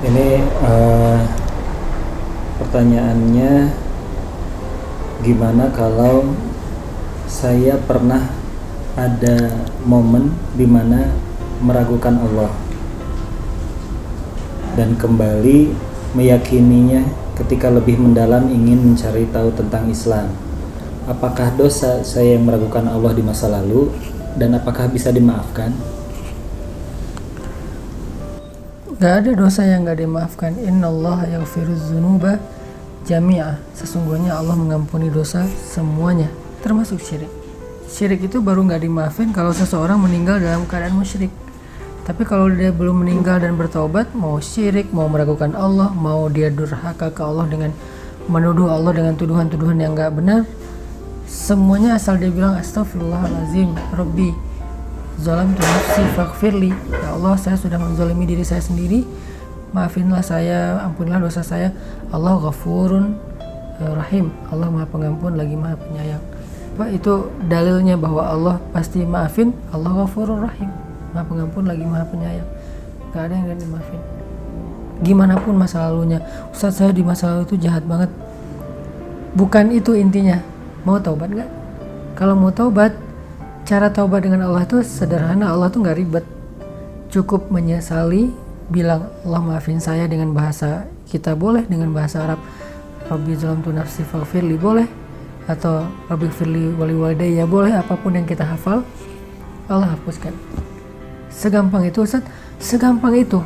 Ini pertanyaannya, gimana kalau saya pernah ada momen dimana meragukan Allah dan kembali meyakininya ketika lebih mendalam ingin mencari tahu tentang Islam. Apakah dosa saya yang meragukan Allah di masa lalu dan apakah bisa dimaafkan? Gak ada dosa yang gak dimaafkan. Innallaha yaghfiruz dzunuba jami'a. Sesungguhnya Allah mengampuni dosa semuanya, termasuk syirik. Syirik itu baru gak dimaafin kalau seseorang meninggal dalam keadaan musyrik. Tapi kalau dia belum meninggal dan bertaubat, mau syirik, mau meragukan Allah, mau dia durhaka ke Allah dengan menuduh Allah dengan tuduhan-tuduhan yang gak benar, semuanya asal dia bilang astaghfirullahalazim, Rabbi zalamtu nafsi faghfirli, ya Allah saya sudah menzalimi diri saya sendiri, maafinlah saya, ampunilah dosa saya. Allah ghafurun rahim, Allah maha pengampun lagi maha penyayang. Itu dalilnya bahwa Allah pasti maafin. Allah ghafurun rahim, maha pengampun lagi maha penyayang. Gak ada yang gak dimaafin gimana pun masa lalunya. Ustaz, saya di masa lalu itu jahat banget. Bukan itu intinya. Mau taubat gak? Kalau mau taubat, cara taubat dengan Allah itu sederhana. Allah tuh gak ribet, cukup menyesali, bilang Allah maafin saya dengan bahasa kita boleh, dengan bahasa Arab Rabbi zalamtu nafsi faghfirli boleh, atau Rabbi firli wali walidayya boleh, apapun yang kita hafal Allah hapuskan. Segampang itu Ustaz, segampang itu.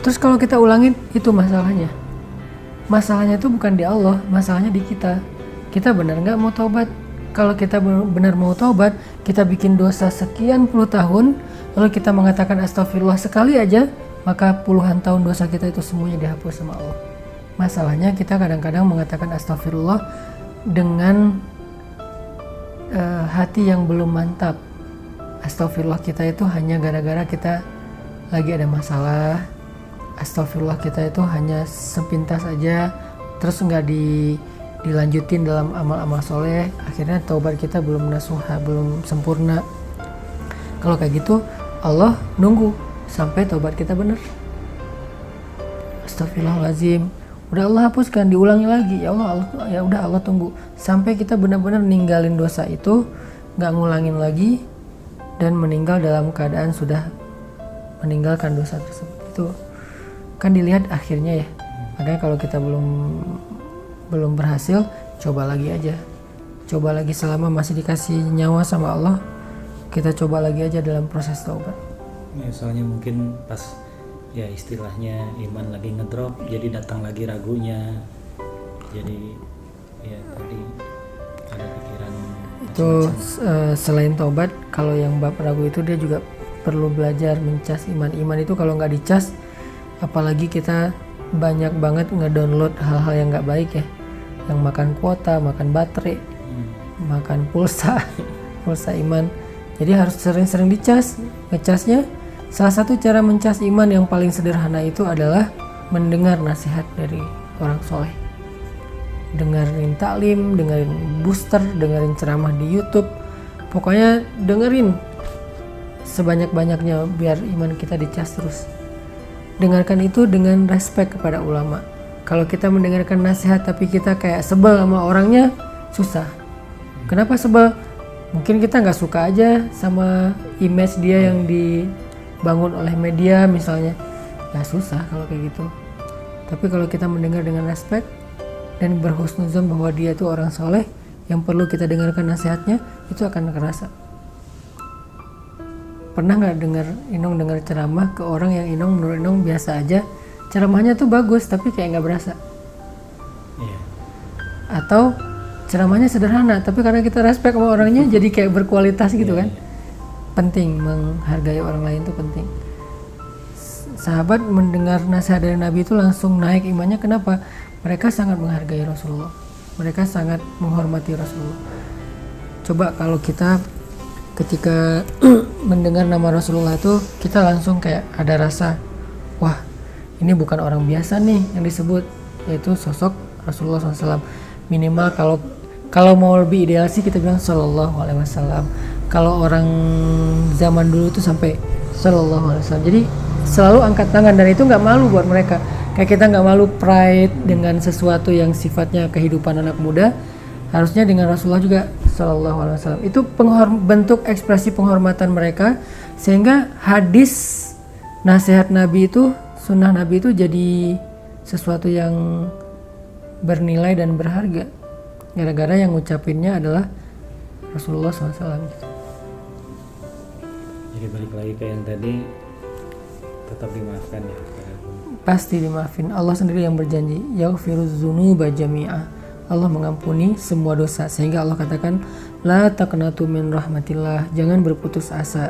Terus kalau kita ulangin, itu masalahnya. Masalahnya itu bukan di Allah, masalahnya di kita. Kita benar nggak mau taubat? Kalau kita benar mau taubat, kita bikin dosa sekian puluh tahun, lalu kita mengatakan astagfirullah sekali aja, maka puluhan tahun dosa kita itu semuanya dihapus sama Allah. Masalahnya kita kadang-kadang mengatakan astagfirullah dengan hati yang belum mantap. Astagfirullah kita itu hanya gara-gara kita lagi ada masalah. Astagfirullah kita itu hanya sepintas aja, terus nggak dilanjutin dalam amal-amal soleh, akhirnya taubat kita belum nasuha, belum sempurna. Kalau kayak gitu, Allah nunggu sampai taubat kita benar. Astagfirullahaladzim, udah Allah hapuskan, diulangi lagi, ya Allah, ya udah Allah tunggu sampai kita benar-benar ninggalin dosa itu, nggak ngulangin lagi, dan meninggal dalam keadaan sudah meninggalkan dosa tersebut. Itu kan dilihat akhirnya ya. Makanya kalau kita belum berhasil, coba lagi aja, coba lagi selama masih dikasih nyawa sama Allah, kita coba lagi aja dalam proses taubat Ya, soalnya mungkin pas ya istilahnya iman lagi ngedrop, jadi datang lagi ragunya, jadi ya tadi ada pikiran itu. Selain taubat, kalau yang bab ragu itu dia juga perlu belajar mencas iman. Iman itu kalau nggak dicas, apalagi kita banyak banget ngedownload hal-hal yang nggak baik ya, yang makan kuota, makan baterai, makan pulsa iman. Jadi harus sering-sering dicas. Ngecasnya, salah satu cara mencas iman yang paling sederhana itu adalah mendengar nasihat dari orang soleh, dengerin taklim, dengerin booster, dengerin ceramah di YouTube, pokoknya dengerin sebanyak-banyaknya biar iman kita dicas terus. Dengarkan itu dengan respect kepada ulama. Kalau kita mendengarkan nasihat tapi kita kayak sebel sama orangnya, susah. Kenapa sebel? Mungkin kita nggak suka aja sama image dia yang dibangun oleh media misalnya. Ya susah kalau kayak gitu. Tapi kalau kita mendengar dengan respect dan berhusnuzon bahwa dia itu orang soleh yang perlu kita dengarkan nasihatnya, itu akan kerasa. Pernah nggak dengar ceramah ke orang yang menurut Inong biasa aja, ceramahnya tuh bagus tapi kayak nggak berasa. Atau ceramahnya sederhana tapi karena kita respect sama orangnya jadi kayak berkualitas gitu kan. Penting menghargai orang lain itu penting. Sahabat mendengar nasihat dari Nabi itu langsung naik imannya. Kenapa? Mereka sangat menghargai Rasulullah, mereka sangat menghormati Rasulullah. Coba kalau kita ketika mendengar nama Rasulullah itu kita langsung kayak ada rasa, wah ini bukan orang biasa nih yang disebut, yaitu sosok Rasulullah SAW. Minimal kalau mau lebih ideal sih kita bilang Sallallahu Alaihi Wasallam. Kalau orang zaman dulu tuh sampai Sallallahu Alaihi Wasallam. Jadi selalu angkat tangan dan itu nggak malu buat mereka. Kayak kita nggak malu pride dengan sesuatu yang sifatnya kehidupan anak muda, harusnya dengan Rasulullah juga Shallallahu Alaihi Wasallam. Itu bentuk ekspresi penghormatan mereka, sehingga hadis nasihat Nabi itu, sunnah Nabi itu jadi sesuatu yang bernilai dan berharga. Gara-gara yang ngucapinnya adalah Rasulullah SAW. Jadi balik lagi ke yang tadi, tetap dimaafkan ya. Pasti dimaafin. Allah sendiri yang berjanji, yaghfiruz dzunuba jami'a. Allah mengampuni semua dosa, sehingga Allah katakan la taqnatu min rahmatillah, jangan berputus asa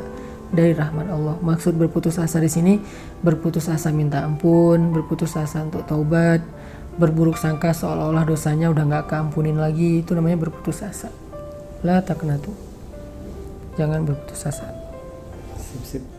dari rahmat Allah. Maksud berputus asa di sini, berputus asa minta ampun, berputus asa untuk taubat, berburuk sangka seolah-olah dosanya udah nggak keampunin lagi, itu namanya berputus asa. La taqnatu, jangan berputus asa. Sip.